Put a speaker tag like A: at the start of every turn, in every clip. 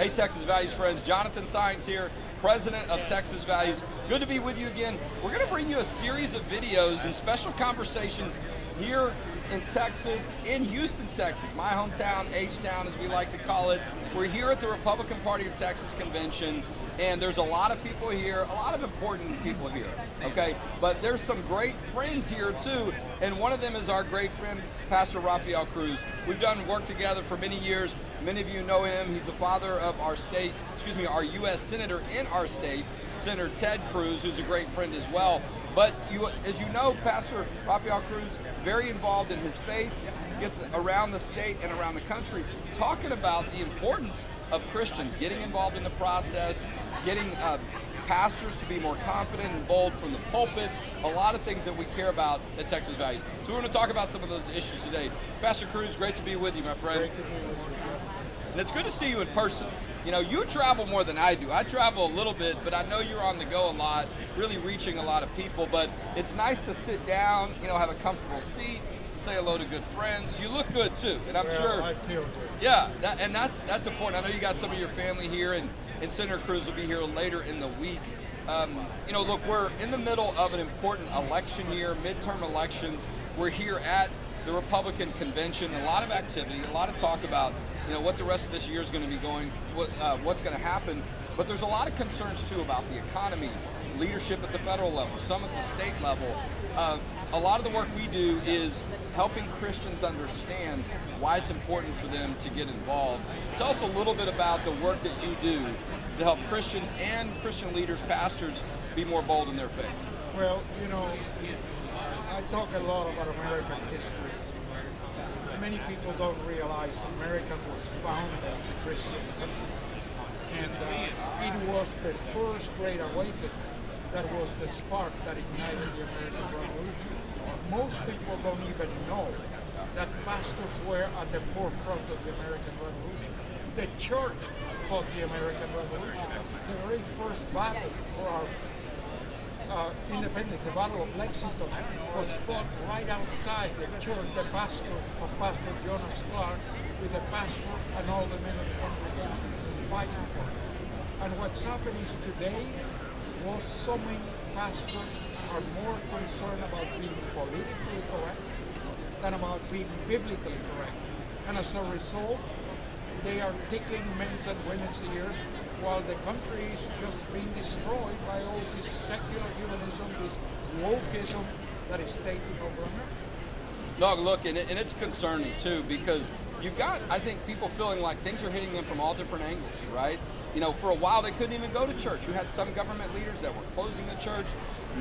A: Hey, Texas Values friends, Jonathan Saenz here, president of Texas Values. Good to be with you again. We're going to bring you a series of videos and special conversations here in Texas, in Houston, Texas, my hometown, H-Town as we like to call it. We're here at the Republican Party of Texas Convention, and there's a lot of people here, a lot of important people here, okay? But there's some great friends here too, and one of them is our great friend, Pastor Rafael Cruz. We've done work together for many years. Many of you know him. He's the father of our state, our U.S. Senator in our state, Senator Ted Cruz, who's a great friend as well. But as you know, Pastor Rafael Cruz, very involved in his faith, gets around the state and around the country talking about the importance of Christians getting involved in the process, getting pastors to be more confident and bold from the pulpit, a lot of things that we care about at Texas Values. So we're going to talk about some of those issues today. Pastor Cruz, great to be with you, my friend.
B: Great to be with you.
A: And it's good to see you in person. You know, you travel more than I do. I travel a little bit, but I know you're on the go a lot, really reaching a lot of people. But it's nice to sit down, you know, have a comfortable seat, say hello to good friends. You look good too, and I'm sure.
B: I feel good.
A: Yeah, that's important. I know you got some of your family here, and Senator Cruz will be here later in the week. You know, look, we're in the middle of an important election year, midterm elections. We're here at the Republican Convention, a lot of activity, a lot of talk about, you know, what the rest of this year is going to be going, what's going to happen. But there's a lot of concerns too about the economy, leadership at the federal level, some at the state level. A lot of the work we do is helping Christians understand why it's important for them to get involved. Tell us a little bit about the work that you do to help Christians and Christian leaders, pastors, be more bold in their faith.
B: Well, you know, I talk a lot about American history. Many people don't realize America was founded as a Christian country. And it was the first Great Awakening that was the spark that ignited the American Revolution. Most people don't even know that pastors were at the forefront of the American Revolution. The church fought the American Revolution. The very first battle for our independence, the Battle of Lexington, was fought right outside the church, the pastor of Pastor Jonas Clark, with the pastor and all the men of the congregation fighting for it. And what's happening is today, so many pastors are more concerned about being politically correct than about being biblically correct. And as a result, they are tickling men's and women's ears while the country is just being destroyed by all this secular humanism, this wokeism that is taking over America.
A: No, look, and it's concerning too, because you've got, I think, people feeling like things are hitting them from all different angles, right? You know, for a while they couldn't even go to church. You had some government leaders that were closing the church.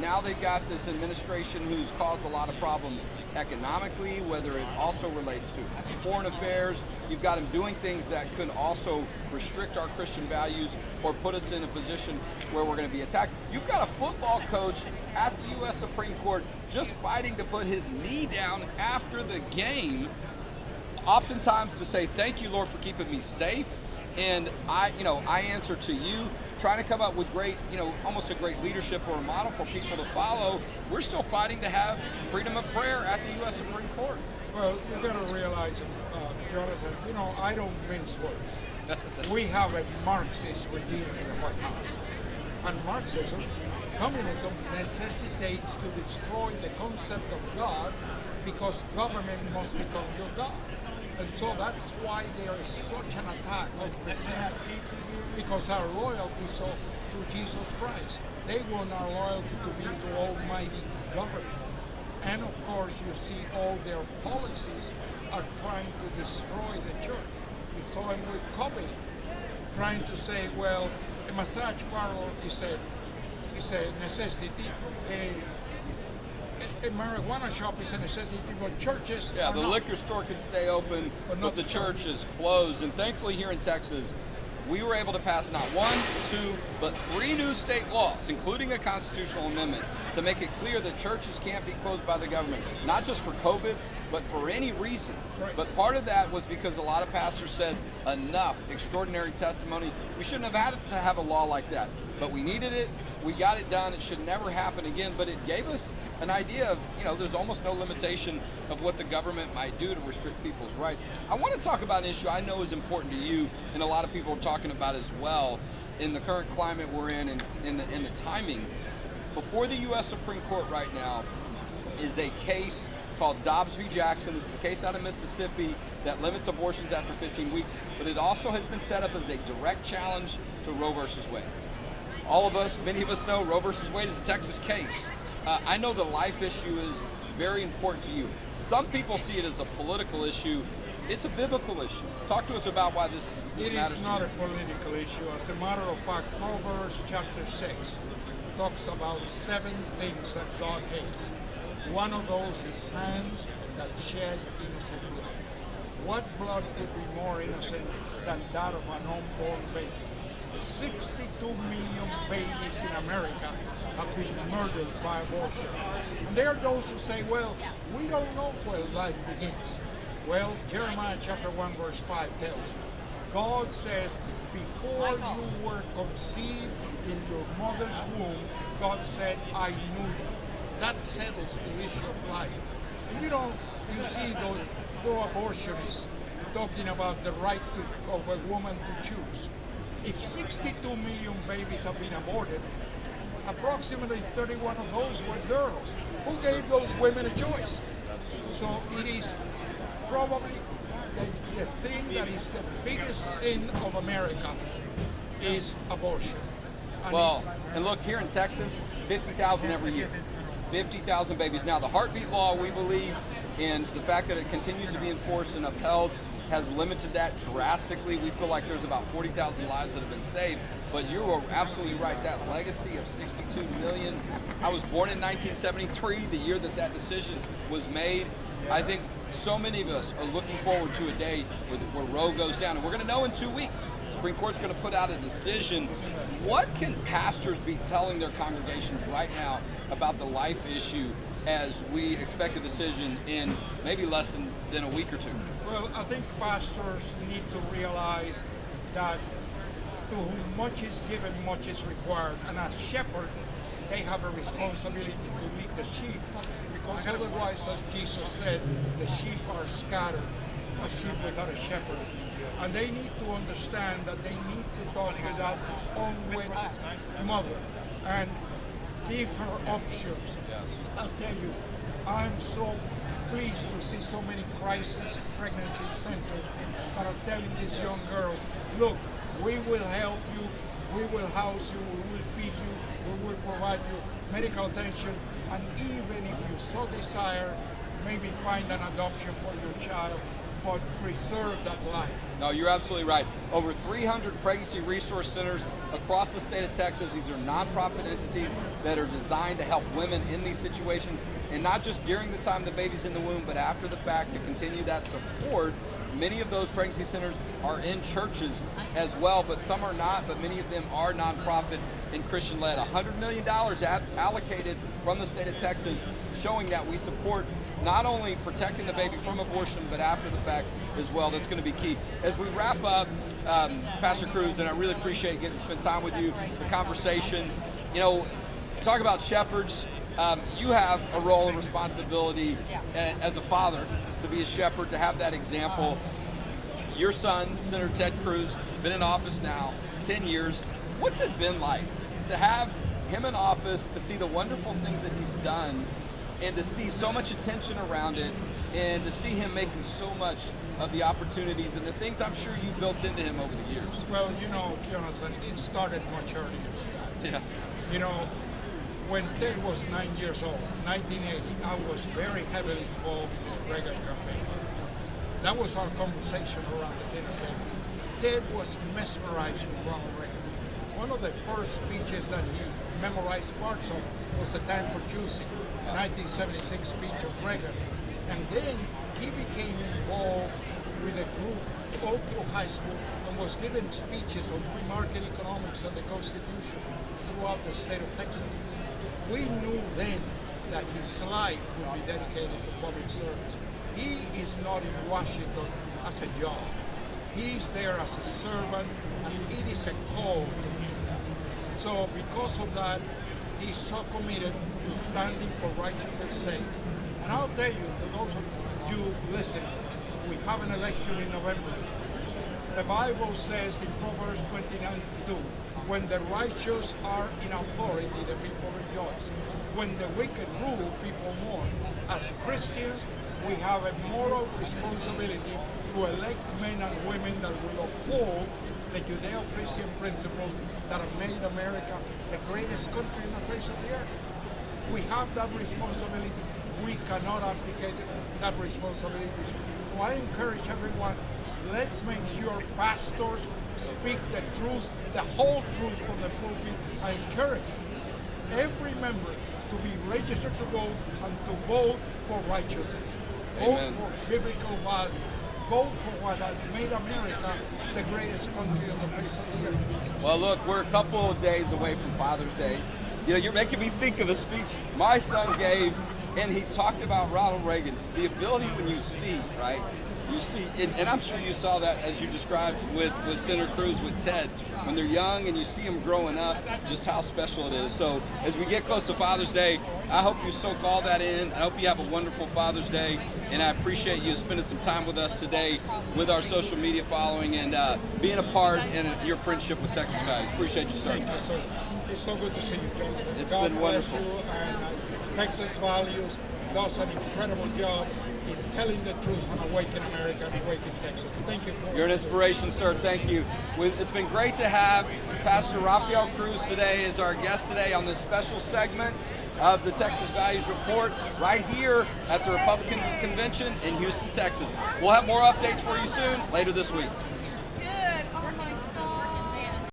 A: Now they've got this administration who's caused a lot of problems economically, whether it also relates to foreign affairs. You've got them doing things that could also restrict our Christian values or put us in a position where we're going to be attacked. You've got a football coach at the U.S. Supreme Court just fighting to put his knee down after the game, oftentimes to say, thank you, Lord, for keeping me safe. And I answer to you, trying to come up with great, almost a great leadership or a model for people to follow. We're still fighting to have freedom of prayer at the U.S. Supreme Court.
B: Well, you've got to realize, Jonathan, I don't mince words. We have a Marxist regime in the White House. And Marxism, communism, necessitates to destroy the concept of God because government must become your God. And so that's why there is such an attack on Christianity, because our loyalty is to Jesus Christ. They want our loyalty to be to Almighty government. And of course, you see all their policies are trying to destroy the church. You saw them with COVID, trying to say, well, a massage parlor is a necessity. A marijuana shop is a necessity, but churches
A: the
B: not.
A: Liquor store can stay open, but the church is closed. And thankfully here in Texas, we were able to pass not 1, 2, but 3 new state laws, including a constitutional amendment, to make it clear that churches can't be closed by the government, not just for COVID, but for any reason.
B: Right.
A: But part of that was because a lot of pastors said, enough, extraordinary testimony. We shouldn't have had to have a law like that. but we needed it. We got it done. It should never happen again, but it gave us an idea of, there's almost no limitation of what the government might do to restrict people's rights. I want to talk about an issue I know is important to you, and a lot of people are talking about as well in the current climate we're in and in the timing. Before the U.S. Supreme Court right now is a case called Dobbs v. Jackson. This is a case out of Mississippi that limits abortions after 15 weeks, but it also has been set up as a direct challenge to Roe versus Wade. All of us, many of us know Roe versus Wade is a Texas case. I know the life issue is very important to you. Some people see it as a political issue. It's a biblical issue. Talk to us about why this matters to you.
B: It is not a political issue. As a matter of fact, Proverbs chapter 6 talks about 7 things that God hates. One of those is hands that shed innocent blood. What blood could be more innocent than that of an unborn baby? 62 million babies in America have been murdered by abortion. And there are those who say, well, we don't know where life begins. Well, Jeremiah chapter 1 verse 5 tells you, God says, before you were conceived in your mother's womb, God said, I knew you. That settles the issue of life. And you see those pro-abortionists talking about the right of a woman to choose. If 62 million babies have been aborted, approximately 31 of those were girls. Who gave those women a choice? So it is probably the thing that is the biggest sin of America is abortion.
A: And look, here in Texas, 50,000 every year. 50,000 babies. Now, the heartbeat law, we believe, and the fact that it continues to be enforced and upheld has limited that drastically. We feel like there's about 40,000 lives that have been saved, but you are absolutely right. That legacy of 62 million. I was born in 1973, the year that decision was made. I think so many of us are looking forward to a day where Roe goes down, and we're going to know in 2 weeks. The Supreme Court's going to put out a decision. What can pastors be telling their congregations right now about the life issue as we expect a decision in maybe less than a week or two?
B: Well, I think pastors need to realize that to whom much is given, much is required. And as shepherd, they have a responsibility to lead the sheep. Because otherwise, as Jesus said, the sheep are scattered, a sheep without a shepherd. And they need to understand that they need to talk to that unwed mother and give her options.
A: Yes.
B: I'll tell you, I'm so pleased to see so many crisis pregnancy centers that are telling these young girls, look, we will help you, we will house you, we will feed you, we will provide you medical attention, and even if you so desire, maybe find an adoption for your child, but preserve that life.
A: No, you're absolutely right. Over 300 pregnancy resource centers across the state of Texas. These are nonprofit entities that are designed to help women in these situations, and not just during the time the baby's in the womb, but after the fact to continue that support. Many of those pregnancy centers are in churches as well, but some are not, but many of them are nonprofit and Christian-led. $100 million allocated from the state of Texas, showing that we support not only protecting the baby from abortion, but after the fact as well. That's going to be key. As we wrap up, Pastor Cruz, and I really appreciate getting to spend time with you, the conversation. Talk about shepherds. You have a role and responsibility as a father to be a shepherd, to have that example. Your son, Senator Ted Cruz, been in office now 10 years. What's it been like to have him in office, to see the wonderful things that he's done, and to see so much attention around it, and to see him making so much of the opportunities and the things I'm sure you built into him over the years?
B: Well, Jonathan, it started much earlier than that.
A: Yeah.
B: When Ted was 9 years old, 1980, I was very heavily involved in the Reagan campaign. That was our conversation around the dinner table. Ted was mesmerized with Ronald Reagan. One of the first speeches that he memorized parts of was the Time for Choosing, 1976 speech of Reagan. And then he became involved with a group all through high school and was given speeches on free market economics and the Constitution throughout the state of Texas. We knew then that his life would be dedicated to public service. He is not in Washington as a job. He is there as a servant, and it is a call to him. So because of that, he's so committed to standing for righteousness' sake. And I'll tell you, to those of you listening, we have an election in November. The Bible says in Proverbs 29:2, when the righteous are in authority, the people rejoice. When the wicked rule, people mourn. As Christians, we have a moral responsibility to elect men and women that will uphold the Judeo-Christian principles that have made America the greatest country in the face of the earth. We have that responsibility. We cannot abdicate that responsibility. So I encourage everyone, let's make sure pastors speak the truth, the whole truth from the pulpit. I encourage every member to be registered to vote and to vote for righteousness.
A: Amen.
B: Vote for biblical values. Vote for what has made America the greatest country on the face of the earth.
A: Well, look, we're a couple of days away from Father's Day. You know, you're making me think of a speech my son gave, and he talked about Ronald Reagan. The ability when you see, right? You see, and I'm sure you saw that as you described with Senator Cruz, with Ted. When they're young and you see them growing up, just how special it is. So as we get close to Father's Day, I hope you soak all that in. I hope you have a wonderful Father's Day, and I appreciate you spending some time with us today with our social media following and being a part in your friendship with Texas Values. Appreciate you, sir.
B: Thank you, sir. It's so good to see you, Jonathan.
A: It's
B: God
A: been
B: bless
A: wonderful.
B: you, and Texas Values does an incredible job in telling the truth and awakening America and awakening Texas. Thank you.
A: You're an inspiration, sir. Thank you. It's been great to have Pastor Rafael Cruz today as our guest today on this special segment of the Texas Values Report right here at the Republican Convention in Houston, Texas. We'll have more updates for you soon later this week.